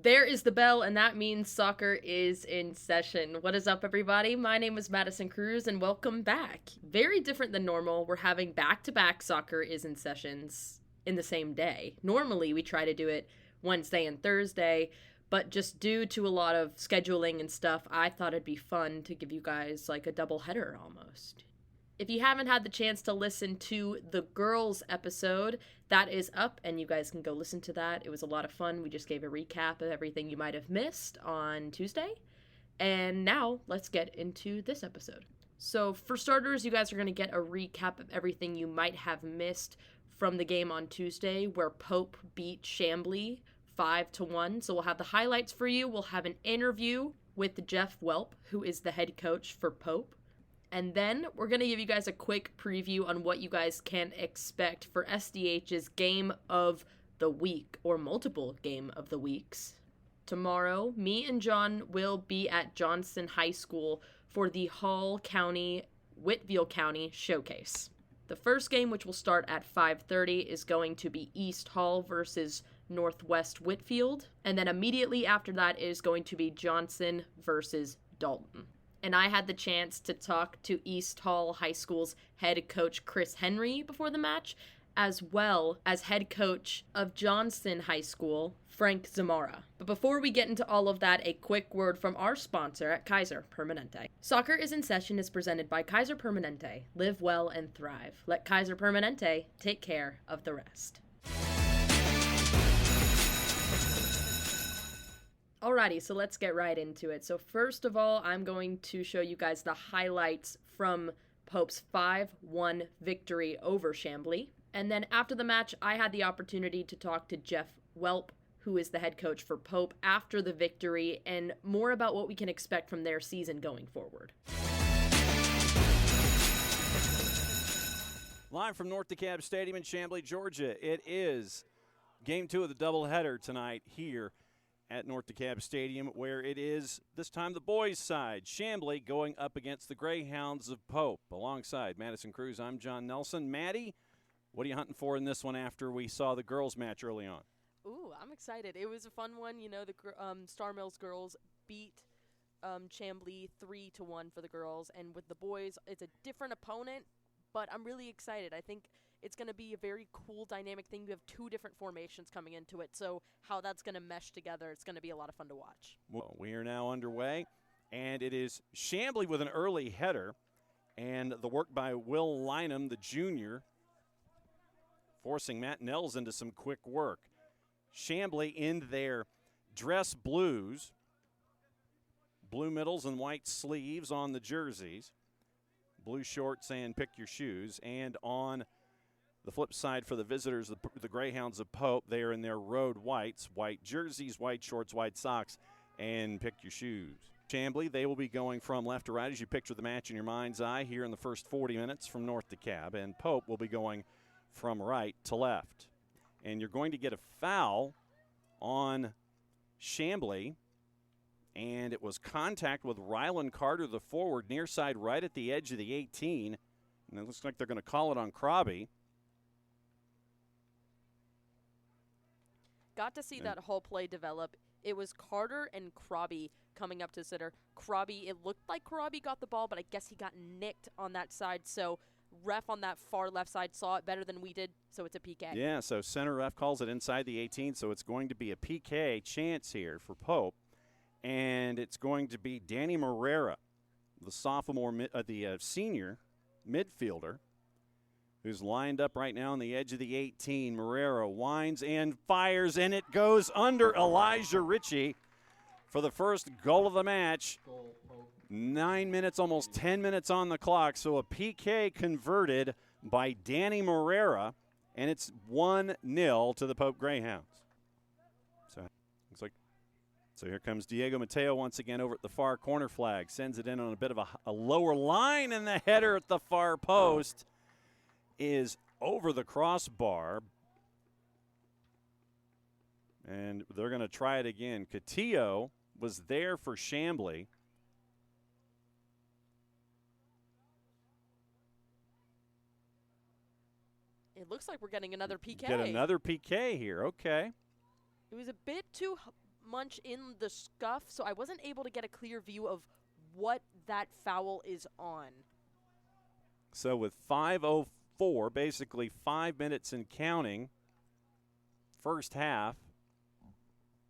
There is the bell, and that means soccer is in session. What is up, everybody? My name is Madison Crews, and welcome back. Very different than normal. We're having back-to-back soccer is in sessions in the same day. Normally, we try to do it Wednesday and Thursday, but just due to a lot of scheduling and stuff, I thought it'd be fun to give you guys like a double header almost. If you haven't had the chance to listen to the girls episode, that is up and you guys can go listen to that. It was a lot of fun. We just gave a recap of everything you might have missed on Tuesday. And now let's get into this episode. So for starters, you guys are going to get a recap of everything you might have missed from the game on Tuesday where Pope beat Chamblee 5-1. So we'll have the highlights for you. We'll have an interview with Jeff Welp, who is the head coach for Pope. And then we're going to give you guys a quick preview on what you guys can expect for SDH's Game of the Week, or multiple Game of the Weeks. Tomorrow, me and John will be at Johnson High School for the Hall County, Whitfield County Showcase. The first game, which will start at 5:30, is going to be East Hall versus Northwest Whitfield. And then immediately after that is going to be Johnson versus Dalton. And I had the chance to talk to East Hall High School's head coach Chris Henry before the match, as well as head coach of Johnson High School, Frank Zamora. But before we get into all of that, a quick word from our sponsor at Kaiser Permanente. Soccer is in Session is presented by Kaiser Permanente. Live well and thrive. Let Kaiser Permanente take care of the rest. Alrighty, so let's get right into it. So first of all, I'm going to show you guys the highlights from Pope's 5-1 victory over Chamblee. And then after the match, I had the opportunity to talk to Jeff Welp, who is the head coach for Pope, after the victory, and more about what we can expect from their season going forward. Live from North DeKalb Stadium in Chamblee, Georgia, it is Game 2 of the doubleheader tonight here at North DeKalb Stadium, where it is, this time, the boys' side. Chamblee going up against the Greyhounds of Pope. Alongside Madison Crews, I'm John Nelson. Maddie, what are you hunting for in this one after we saw the girls' match early on? Ooh, I'm excited. It was a fun one. You know, the Star Mills girls beat Chamblee 3-1 for the girls. And with the boys, it's a different opponent, but I'm really excited. I think it's going to be a very cool dynamic thing. You have two different formations coming into it, so how that's going to mesh together, it's going to be a lot of fun to watch. Well, we are now underway, and it is Chamblee with an early header, and the work by Will Lynham, the junior, forcing Matt Nels into some quick work. Chamblee in their dress blues, blue middles and white sleeves on the jerseys, blue shorts and pick your shoes, and on the flip side for the visitors, the Greyhounds of Pope, they are in their road whites, white jerseys, white shorts, white socks, and pick your shoes. Chamblee, they will be going from left to right as you picture the match in your mind's eye here in the first 40 minutes from North DeKalb, and Pope will be going from right to left. And you're going to get a foul on Chamblee, and it was contact with Rylan Carter, the forward, near side right at the edge of the 18, and it looks like they're going to call it on Krabby. Got to see that whole play develop. It was Carter and Krabby coming up to the sitter. Krabby, it looked like Krabby got the ball, but I guess he got nicked on that side. So ref on that far left side saw it better than we did, so it's a PK. Yeah, so center ref calls it inside the 18, so it's going to be a PK chance here for Pope. And it's going to be Danny Morera, the senior midfielder, who's lined up right now on the edge of the 18. Morera winds and fires, and it goes under Elijah Ritchie for the first goal of the match. 9 minutes, almost 10 minutes on the clock. So a PK converted by Danny Morera, and it's 1-0 to the Pope Greyhounds. So looks like. So here comes Diego Mateo once again over at the far corner flag. Sends it in on a bit of a lower line, and the header at the far post is over the crossbar. And they're going to try it again. Catillo was there for Chamblee. It looks like we're getting another PK. Get another PK here. Okay. It was a bit too much in the scuff, so I wasn't able to get a clear view of what that foul is on. So with 5:04, basically 5 minutes and counting, first half,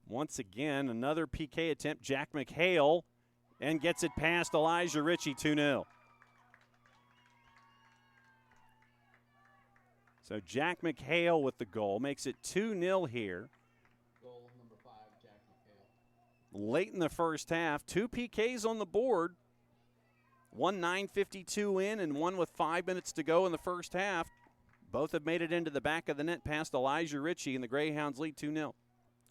once again, another PK attempt, Jack McHale, and gets it past Elijah Ritchie, 2-0. So Jack McHale with the goal, makes it 2-0 here. Goal number 5, Jack McHale. Late in the first half, 2 PKs on the board. One 9:52 in and one with 5 minutes to go in the first half. Both have made it into the back of the net past Elijah Ritchie, and the Greyhounds lead 2-0.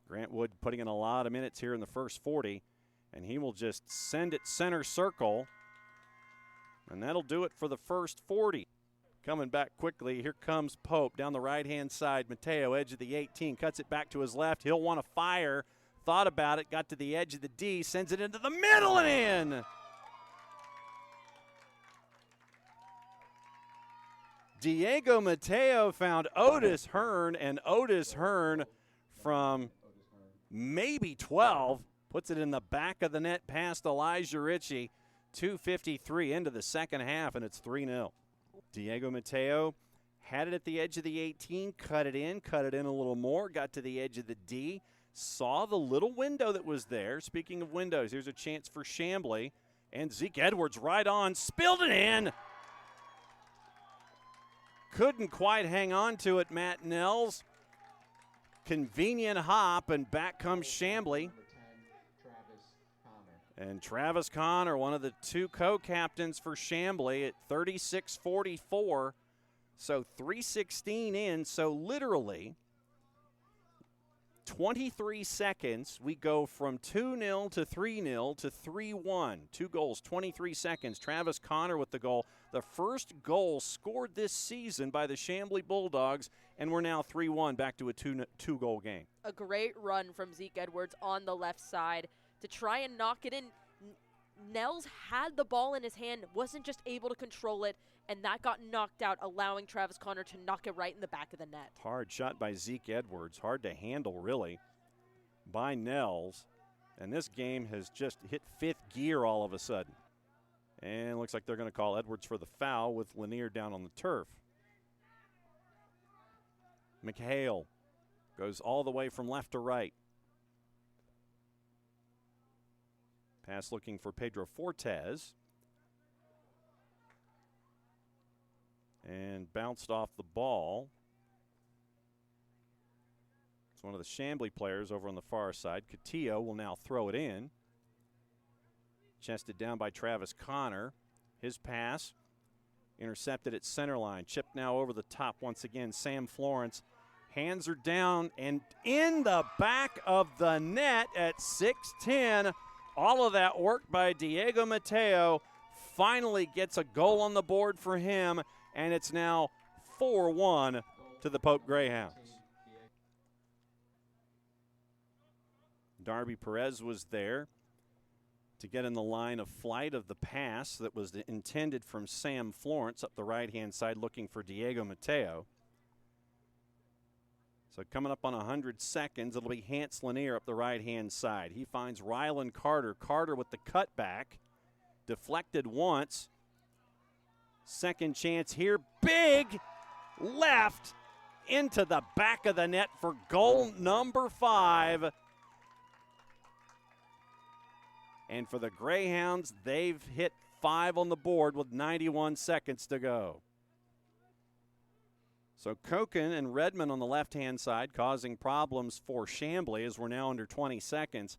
Grant Wood putting in a lot of minutes here in the first 40, and he will just send it center circle, and that'll do it for the first 40. Coming back quickly, here comes Pope down the right-hand side. Mateo, edge of the 18, cuts it back to his left. He'll want to fire. Thought about it, got to the edge of the D, sends it into the middle and in. Diego Mateo found Otis Hearn, and Otis Hearn from maybe 12 puts it in the back of the net past Elijah Ritchie. 2:53 into the second half, and it's 3-0. Diego Mateo had it at the edge of the 18, cut it in a little more, got to the edge of the D, saw the little window that was there. Speaking of windows, here's a chance for Chamblee, and Zeke Edwards right on, spilled it in. Couldn't quite hang on to it, Matt Nels. Convenient hop, and back comes Chamblee. And Travis Connor, one of the 2 co-captains for Chamblee at 36:44. So 3:16 in, so literally 23 seconds, we go from 2-0 to 3-0 to 3-1. 2 goals, 23 seconds. Travis Connor with the goal. The first goal scored this season by the Chamblee Bulldogs, and we're now 3-1, back to a two-goal game. A great run from Zeke Edwards on the left side to try and knock it in. Nels had the ball in his hand, wasn't just able to control it, and that got knocked out, allowing Travis Connor to knock it right in the back of the net. Hard shot by Zeke Edwards. Hard to handle, really, by Nels. And this game has just hit 5th gear all of a sudden. And looks like they're going to call Edwards for the foul with Lanier down on the turf. McHale goes all the way from left to right. Pass looking for Pedro Fortes. And bounced off the ball. It's one of the Chamblee players over on the far side. Cotillo will now throw it in. Chested down by Travis Connor. His pass intercepted at center line. Chipped now over the top once again. Sam Florence. Hands are down and in the back of the net at 6:10. All of that work by Diego Mateo finally gets a goal on the board for him, and it's now 4-1 to the Pope Greyhounds. Darby Perez was there to get in the line of flight of the pass that was intended from Sam Florence up the right-hand side looking for Diego Mateo. So coming up on 100 seconds, it'll be Hans Lanier up the right-hand side. He finds Rylan Carter. Carter with the cutback. Deflected once. Second chance here. Big left into the back of the net for goal number 5. And for the Greyhounds, they've hit 5 on the board with 91 seconds to go. So Koken and Redmond on the left-hand side causing problems for Chamblee as we're now under 20 seconds.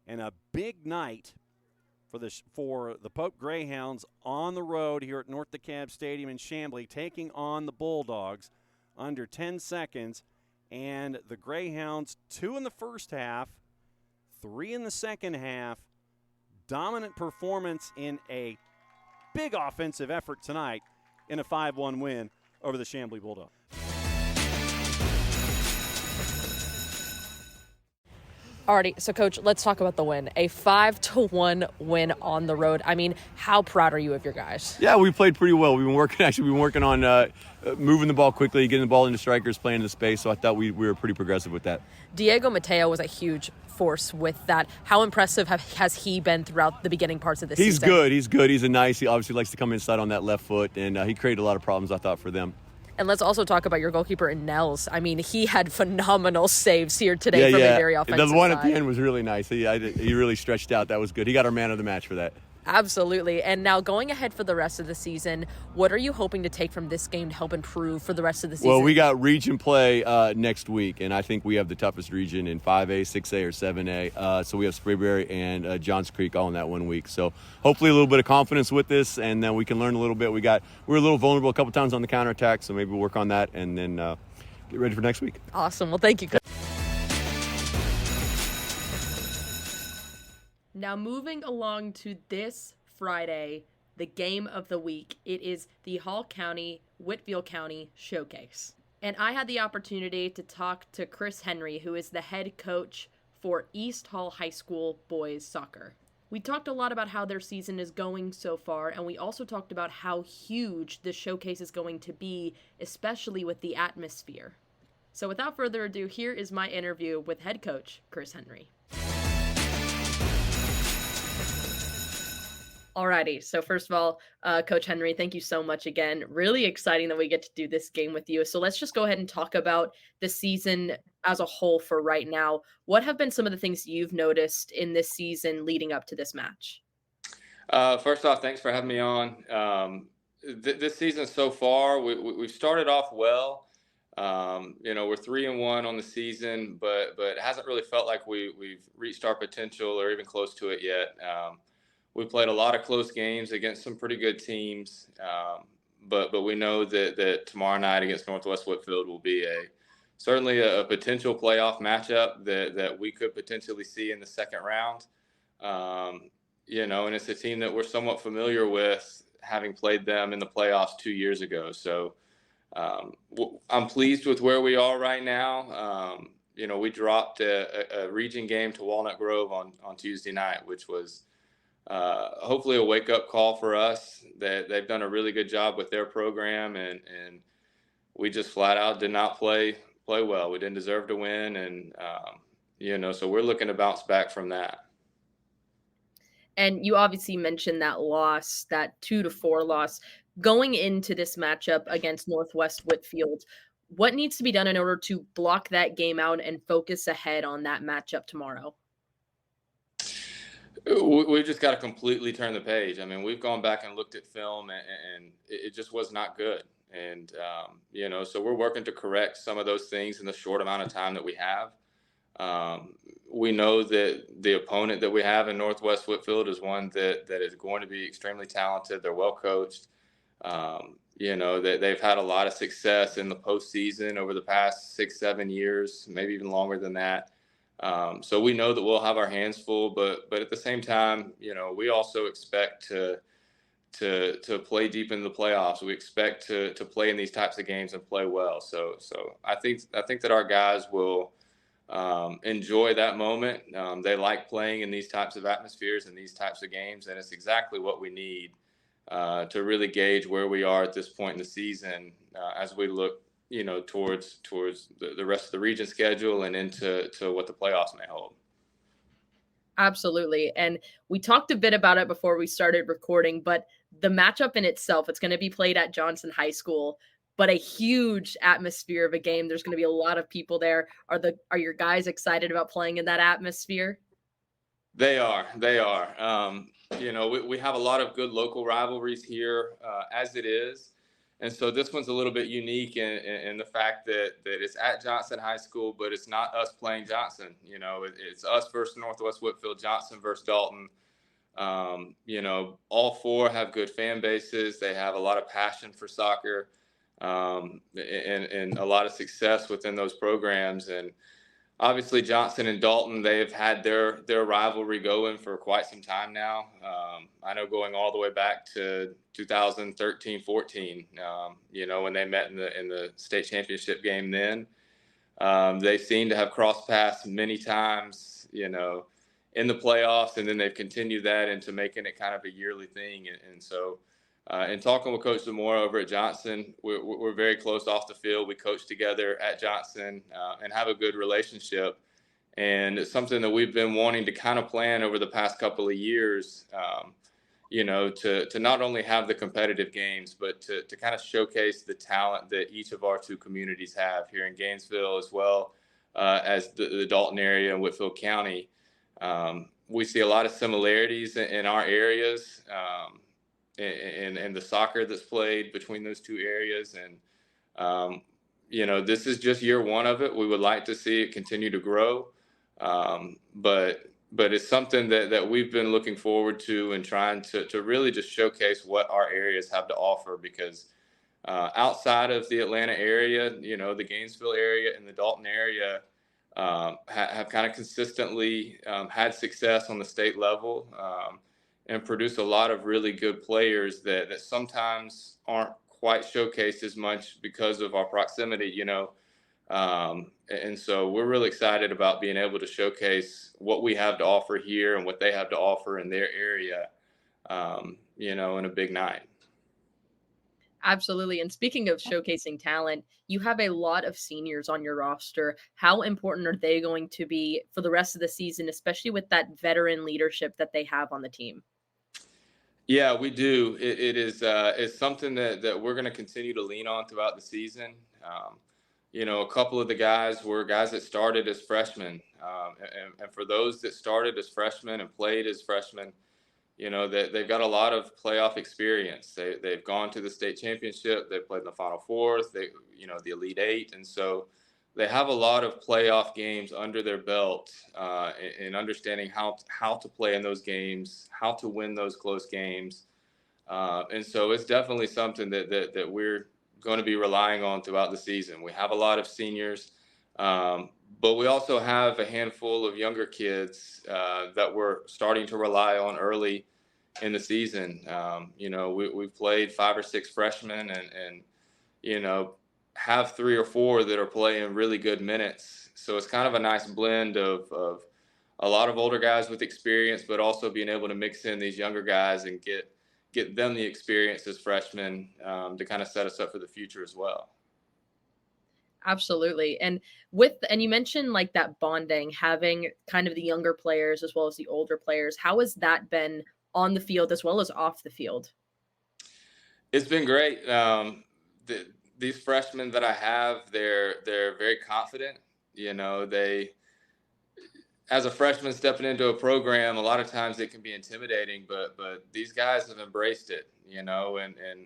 And a big night for the Pope Greyhounds on the road here at North DeKalb Stadium in Chamblee, taking on the Bulldogs under 10 seconds. And the Greyhounds, 2 in the first half, 3 in the second half. Dominant performance in a big offensive effort tonight in a 5-1 win over the Chamblee Bulldogs. Alrighty, so Coach, let's talk about the win. A 5-1 win on the road. I mean, how proud are you of your guys? Yeah, we played pretty well. We've been working on moving the ball quickly, getting the ball into strikers, playing in the space. So I thought we were pretty progressive with that. Diego Mateo was a huge force with that. How impressive has he been throughout the beginning parts of this season? He's good. He obviously likes to come inside on that left foot, and he created a lot of problems, I thought, for them. And let's also talk about your goalkeeper, Nels. I mean, he had phenomenal saves here today from a very offensive The one side. at the end was really nice. He really stretched out. That was good. He got our man of the match for that. Absolutely. And now going ahead for the rest of the season, what are you hoping to take from this game to help improve for the rest of the season? Well, we got region play next week, and I think we have the toughest region in 5A, 6A, or 7A. So we have Sprayberry and Johns Creek all in that 1 week. So hopefully a little bit of confidence with this, and then we can learn a little bit. We were a little vulnerable a couple times on the counterattack, so maybe we'll work on that and then get ready for next week. Awesome. Well, thank you, Coach. Now, moving along to this Friday, the game of the week, it is the Hall County, Whitfield County Showcase. And I had the opportunity to talk to Chris Henry, who is the head coach for East Hall High School boys soccer. We talked a lot about how their season is going so far, and we also talked about how huge the showcase is going to be, especially with the atmosphere. So without further ado, here is my interview with head coach Chris Henry. Alrighty, so first of all, Coach Henry, thank you so much again. Really exciting that we get to do this game with you. So let's just go ahead and talk about the season as a whole for right now. What have been some of the things you've noticed in this season leading up to this match? First off, thanks for having me on. This season so far, we've started off well. We're 3-1 on the season, but it hasn't really felt like we've reached our potential or even close to it yet. We played a lot of close games against some pretty good teams, but we know that tomorrow night against Northwest Whitfield will be certainly a potential playoff matchup that we could potentially see in the second round. And it's a team that we're somewhat familiar with, having played them in the playoffs 2 years ago. So I'm pleased with where we are right now. We dropped a region game to Walnut Grove on Tuesday night, which was hopefully a wake-up call for us. That they've done a really good job with their program, and we just flat out did not play well. We didn't deserve to win, and so we're looking to bounce back from that. And you obviously mentioned that loss, that 2-4 loss. Going into this matchup against Northwest Whitfield, what needs to be done in order to block that game out and focus ahead on that matchup tomorrow? We've just got to completely turn the page. I mean, we've gone back and looked at film, and it just was not good. And, so we're working to correct some of those things in the short amount of time that we have. We know that the opponent that we have in Northwest Whitfield is one that is going to be extremely talented. They're well coached. They've had a lot of success in the postseason over the past 6-7 years, maybe even longer than that. So we know that we'll have our hands full, but at the same time, we also expect to play deep into the playoffs. We expect to play in these types of games and play well. So I think that our guys will enjoy that moment. They like playing in these types of atmospheres and these types of games, and it's exactly what we need to really gauge where we are at this point in the season as we look towards the rest of the region schedule and into what the playoffs may hold. Absolutely. And we talked a bit about it before we started recording, but the matchup in itself, it's going to be played at Johnson High School, but a huge atmosphere of a game. There's going to be a lot of people there. Are your guys excited about playing in that atmosphere? They are. We have a lot of good local rivalries here as it is. And so this one's a little bit unique in the fact that it's at Johnson High School, but it's not us playing Johnson. It's us versus Northwest Whitfield, Johnson versus Dalton. All four have good fan bases. They have a lot of passion for soccer and a lot of success within those programs. And obviously Johnson and Dalton, they've had their rivalry going for quite some time now. I know going all the way back to 2013-14, when they met in the state championship game then. They seem to have crossed paths many times, in the playoffs, and then they've continued that into making it kind of a yearly thing. And so in talking with Coach Zamora over at Johnson, we're very close off the field. We coach together at Johnson and have a good relationship. And it's something that we've been wanting to kind of plan over the past couple of years, to not only have the competitive games, but to kind of showcase the talent that each of our two communities have here in Gainesville, as well as the Dalton area and Whitfield County. We see a lot of similarities in our areas and the soccer that's played between those two areas. And, this is just year one of it. We would like to see it continue to grow. But it's something that we've been looking forward to and trying to really just showcase what our areas have to offer, because outside of the Atlanta area, the Gainesville area and the Dalton area have kind of consistently had success on the state level and produce a lot of really good players that sometimes aren't quite showcased as much because of our proximity, and so we're really excited about being able to showcase what we have to offer here and what they have to offer in their area, in a big night. Absolutely. And speaking of showcasing talent, you have a lot of seniors on your roster. How important are they going to be for the rest of the season, especially with that veteran leadership that they have on the team? Yeah, we do. It's something that we're going to continue to lean on throughout the season. A couple of the guys were guys that started as freshmen. And for those that started as freshmen and played as freshmen, they've got a lot of playoff experience. They've gone to the state championship. They've played in the Final Four, the Elite Eight. And so they have a lot of playoff games under their belt in understanding how to play in those games, how to win those close games. And so it's definitely something that we're going to be relying on throughout the season. We have a lot of seniors, but we also have a handful of younger kids that we're starting to rely on early in the season. We've played 5 or 6 freshmen and have 3 or 4 that are playing really good minutes. So it's kind of a nice blend of a lot of older guys with experience, but also being able to mix in these younger guys and get them the experience as freshmen to kind of set us up for the future as well. Absolutely. And you mentioned like that bonding, having kind of the younger players as well as the older players. How has that been on the field as well as off the field? It's been great. These freshmen that I have, they're very confident. As a freshman stepping into a program, a lot of times it can be intimidating, but these guys have embraced it, and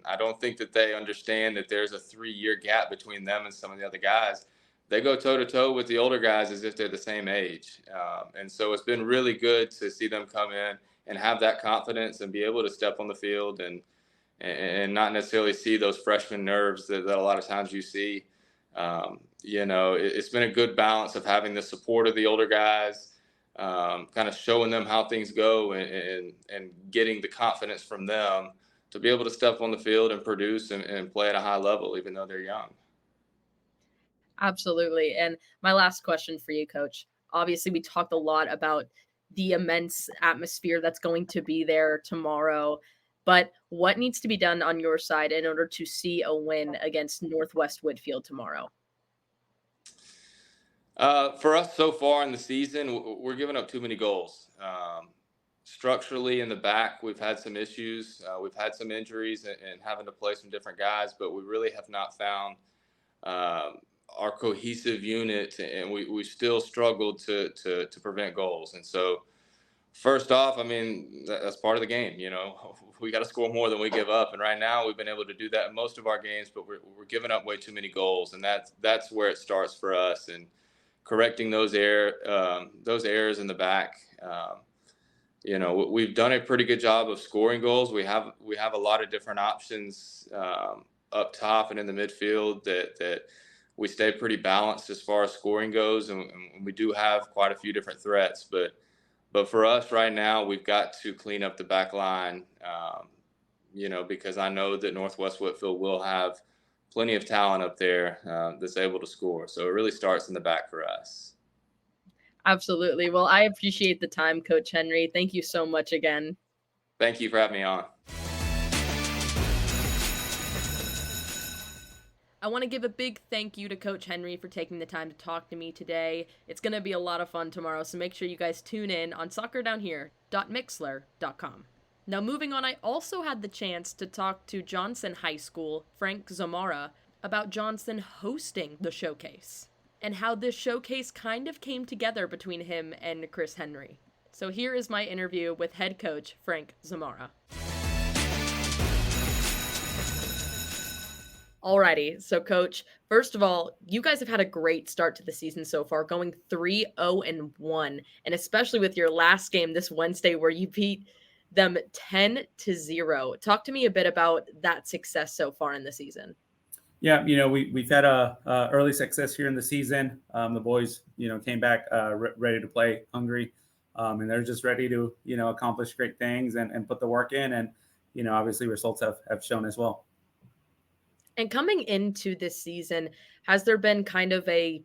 I don't think that they understand that there's a 3-year gap between them and some of the other guys. They go toe to toe with the older guys as if they're the same age. And so it's been really good to see them come in and have that confidence and be able to step on the field and not necessarily see those freshman nerves that a lot of times you see. It's been a good balance of having the support of the older guys, kind of showing them how things go and getting the confidence from them to be able to step on the field and produce and play at a high level, even though they're young. Absolutely. And my last question for you, Coach. Obviously, we talked a lot about the immense atmosphere that's going to be there tomorrow. But what needs to be done on your side in order to see a win against Northwest Whitfield tomorrow? For us so far in the season, we're giving up too many goals. Structurally in the back, we've had some issues. We've had some injuries and having to play some different guys, but we really have not found our cohesive unit, and we still struggled to prevent goals. And so first off, I mean, that's part of the game. We got to score more than we give up. And right now we've been able to do that in most of our games, but we're giving up way too many goals. And that's where it starts for us, and correcting those errors in the back. We've done a pretty good job of scoring goals. We have a lot of different options up top and in the midfield that we stay pretty balanced as far as scoring goes. And we do have quite a few different threats, but for us right now, we've got to clean up the back line, because I know that Northwest Whitfield will have plenty of talent up there that's able to score. So it really starts in the back for us. Absolutely. Well, I appreciate the time, Coach Henry. Thank you so much again. Thank you for having me on. I want to give a big thank you to Coach Henry for taking the time to talk to me today. It's going to be a lot of fun tomorrow, so make sure you guys tune in on soccerdownhere.mixler.com. Now, moving on, I also had the chance to talk to Johnson High School, Frank Zamora, about Johnson hosting the showcase and how this showcase kind of came together between him and Chris Henry. So here is my interview with head coach Frank Zamora. Alrighty, so Coach, first of all, you guys have had a great start to the season so far, going 3-0-1, and especially with your last game this Wednesday where you beat them 10-0. Talk to me a bit about that success so far in the season. Yeah, we've had a early success here in the season. The boys, came back ready to play, hungry, and they're just ready to, accomplish great things and put the work in. And, obviously results have shown as well. And coming into this season, has there been kind of a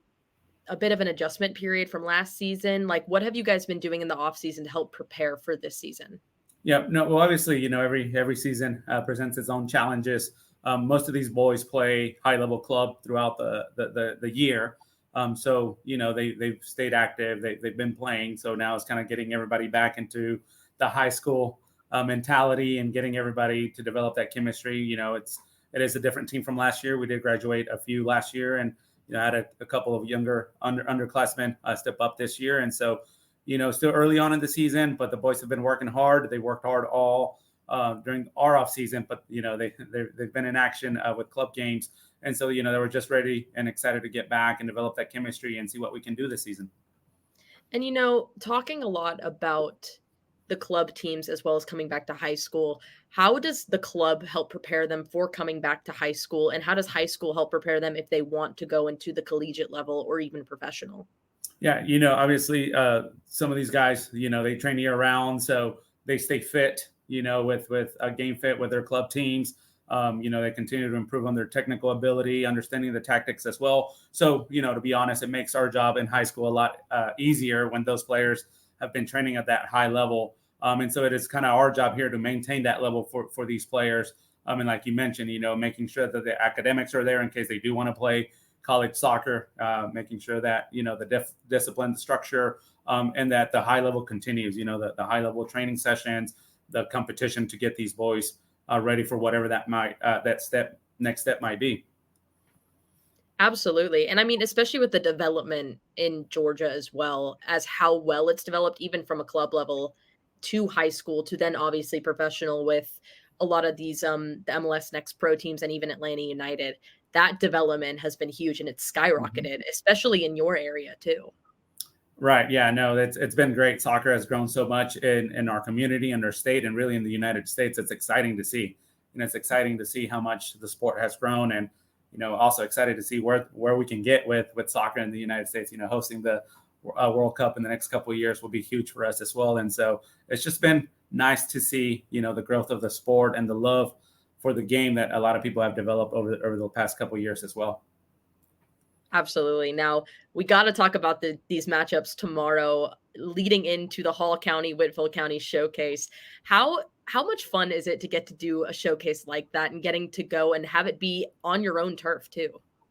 bit of an adjustment period from last season? Like, what have you guys been doing in the off season to help prepare for this season? Yeah, no, well, obviously, every season presents its own challenges. Most of these boys play high level club throughout the year. So, they've stayed active. They've been playing. So now it's kind of getting everybody back into the high school mentality and getting everybody to develop that chemistry. It is a different team from last year. We did graduate a few last year and, had a couple of younger underclassmen step up this year. And so, still early on in the season, but the boys have been working hard. They worked hard all during our off season, but, they've been in action with club games. And so, they were just ready and excited to get back and develop that chemistry and see what we can do this season. And, talking a lot about the club teams as well as coming back to high school, how does the club help prepare them for coming back to high school? And how does high school help prepare them if they want to go into the collegiate level or even professional? Yeah, obviously some of these guys, they train year round, so they stay fit, with a game fit with their club teams. They continue to improve on their technical ability, understanding the tactics as well. So, to be honest, it makes our job in high school a lot easier when those players have been training at that high level. And so it is kind of our job here to maintain that level for these players. And like you mentioned, making sure that the academics are there in case they do want to play college soccer, making sure that, the discipline, the structure, and that the high level continues, the high level training sessions, the competition to get these boys ready for whatever that next step might be. Absolutely. And I mean, especially with the development in Georgia as well as how well it's developed, even from a club level to high school to then obviously professional with a lot of these the MLS Next Pro teams and even Atlanta United. That development has been huge and it's skyrocketed, especially in your area too. Right. Yeah, no, it's been great. Soccer has grown so much in our community and our state and really in the United States. It's exciting to see. It's exciting to see how much the sport has grown and, also excited to see where we can get with soccer in the United States. Hosting the World Cup in the next couple of years will be huge for us as well. And so it's just been nice to see, the growth of the sport and the love for the game that a lot of people have developed over the past couple of years as well. Absolutely. Now, we got to talk about these matchups tomorrow leading into the Hall County, Whitfield County showcase. How much fun is it to get to do a showcase like that and getting to go and have it be on your own turf too?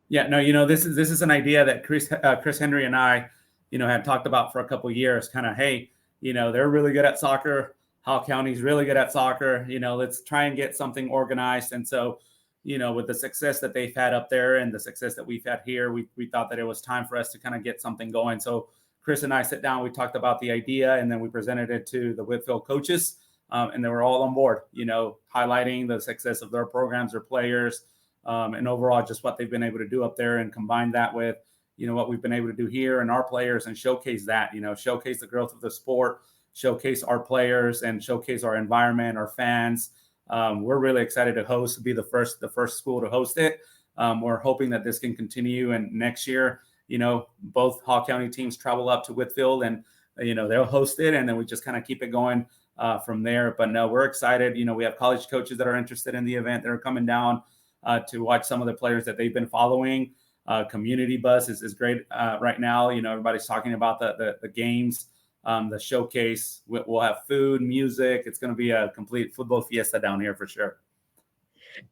Yeah, no, this is an idea that Chris Henry and I, had talked about for a couple of years, kind of, hey, they're really good at soccer. Hall County's really good at soccer. Let's try and get something organized. And so, with the success that they've had up there and the success that we've had here, we thought that it was time for us to kind of get something going. So Chris and I sat down, we talked about the idea, and then we presented it to the Whitfield coaches, and they were all on board, highlighting the success of their programs, their players, and overall just what they've been able to do up there and combine that with, what we've been able to do here and our players and showcase that, showcase the growth of the sport, showcase our players and showcase our environment, our fans. We're really excited to be the first school to host it. We're hoping that this can continue. And next year, both Hall County teams travel up to Whitfield and, they'll host it. And then we just kind of keep it going from there. But no, we're excited. We have college coaches that are interested in the event that are coming down to watch some of the players that they've been following. Community buzz is great right now. Everybody's talking about the games, the showcase. We'll have food, music. It's going to be a complete football fiesta down here for sure.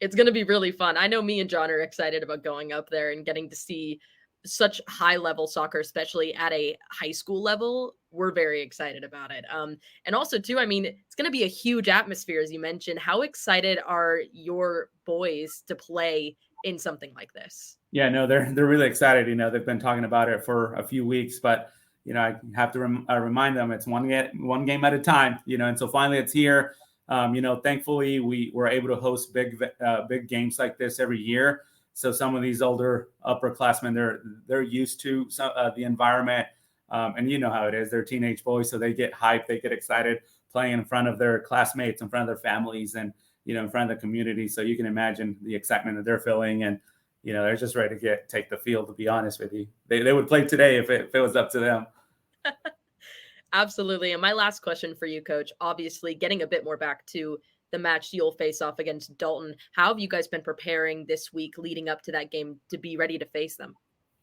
It's going to be really fun. I know me and John are excited about going up there and getting to see such high level soccer, especially at a high school level. We're very excited about it. And also too, I mean, it's going to be a huge atmosphere, as you mentioned. How excited are your boys to play in something like this? Yeah, no, they're really excited. They've been talking about it for a few weeks, but I have to remind them it's one game at a time. And so finally it's here. Thankfully we were able to host big games like this every year. So some of these older upperclassmen, they're used to the environment, and you know how it is. They're teenage boys, so they get hyped, they get excited playing in front of their classmates, in front of their families, and in front of the community. So you can imagine the excitement that they're feeling, and they're just ready to take the field. To be honest with you, they would play today if it was up to them. Absolutely. And my last question for you, Coach, obviously getting a bit more back to the match you'll face off against Dalton. How have you guys been preparing this week leading up to that game to be ready to face them?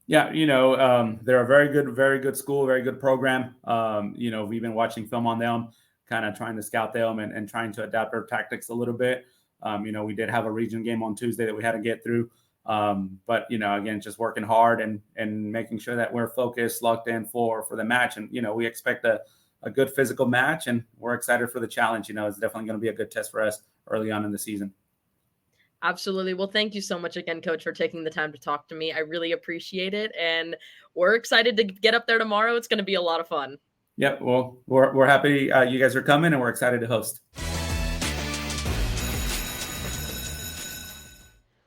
Yeah, they're a very good school, very good program. We've been watching film on them, kind of trying to scout them and trying to adapt our tactics a little bit. We did have a region game on Tuesday that we had to get through. But again, just working hard and making sure that we're focused, locked in for the match. And, we expect a good physical match, and we're excited for the challenge. It's definitely going to be a good test for us early on in the season. Absolutely. Well, thank you so much again, Coach, for taking the time to talk to me. I really appreciate it. And we're excited to get up there tomorrow. It's going to be a lot of fun. Yep. Well, we're happy you guys are coming, and we're excited to host.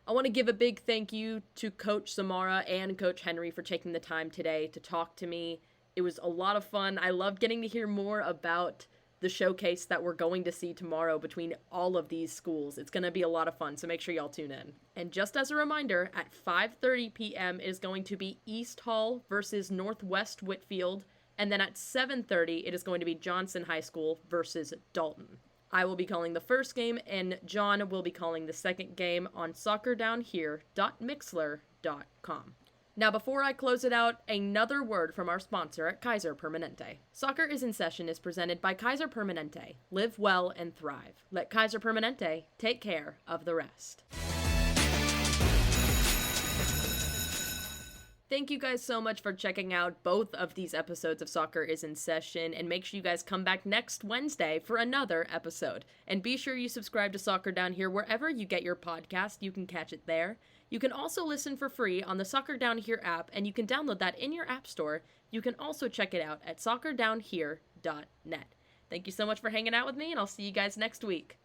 I want to give a big thank you to Coach Zamora and Coach Henry for taking the time today to talk to me. It was a lot of fun. I loved getting to hear more about the showcase that we're going to see tomorrow between all of these schools. It's going to be a lot of fun, so make sure y'all tune in. And just as a reminder, at 5:30 p.m. is going to be East Hall versus Northwest Whitfield, and then at 7:30 it is going to be Johnson High School versus Dalton. I will be calling the first game, and John will be calling the second game on soccerdownhere.mixler.com. Now, before I close it out, another word from our sponsor at Kaiser Permanente. Soccer is in Session is presented by Kaiser Permanente. Live well and thrive. Let Kaiser Permanente take care of the rest. Thank you guys so much for checking out both of these episodes of Soccer is in Session, and make sure you guys come back next Wednesday for another episode. And be sure you subscribe to Soccer Down Here wherever you get your podcast. You can catch it there. You can also listen for free on the Soccer Down Here app, and you can download that in your app store. You can also check it out at soccerdownhere.net. Thank you so much for hanging out with me, and I'll see you guys next week.